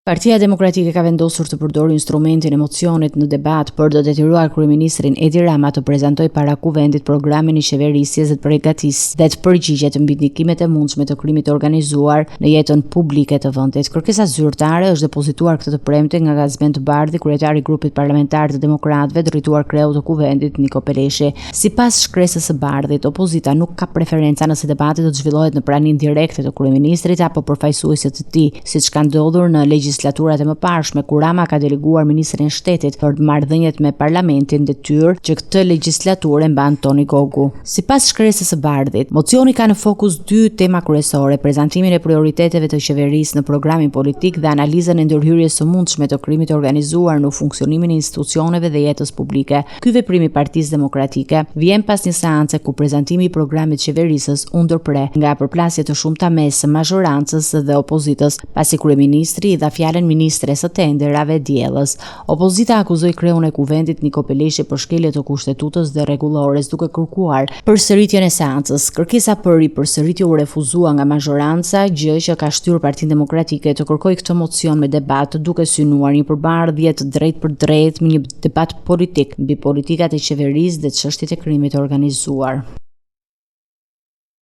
Partia Demokratike ka vendosur të përdorë instrumentin e mocionit në debat për të detyruar kryeministrin Edi Rama të prezantojë para kuvendit programin e qeverisjes dhe të përgatisë dhe të përgjigjet mbi ndikimet e mundshme të krimit të organizuar në jetën publike të vendit. Kërkesa zyrtare është depozituar këtë të premte nga Gazmend Bardhi, kryetari i grupit parlamentar të Demokratëve, drejtuar kreu të kuvendit Niko Peleshi. Sipas shkresës së Bardhit, opozita nuk ka preferenca nëse debati do të zhvillohet në praninë direkte të kryeministrit apo përfaqësuese të tij, siç ka ndodhur në legislaturat e mëparshme kur Rama ka deleguar ministrin e shtetit për marrëdhëniet me parlamentin, detyrë që këtë legjislaturë mban Toni Gogu. Sipas shkresës së Bardhit, mocioni ka në fokus dy tema kryesore: prezantimin e prioriteteve të qeverisë në programin politik dhe analizën e ndërhyrjes së mundshme të krimit të organizuar në funksionimin e institucioneve dhe jetës publike. Ky veprim i Partisë Demokratike vjen pas një seance ku prezantimi i programit të qeverisës u ndërpre nga përplasje të shumta mes mazhorancës dhe opozitës, pasi kryeministri i dha fjalën ministres së tenderave diellës. Opozita akuzoi kreun e kuvendit Niko Peleshi për shkelje të kushtetutës dhe rregullores, duke kërkuar përsëritjen e seancës. Kërkesa për ripërsëritje u refuzua nga mazhoranca, gjë që ka shtyrë Partinë Demokratike të kërkojë këtë mocion me debat, duke synuar një përbardhje të drejtë për drejtë me një debat politik mbi politikat e qeverisë dhe çështjet e krimit të organizuar.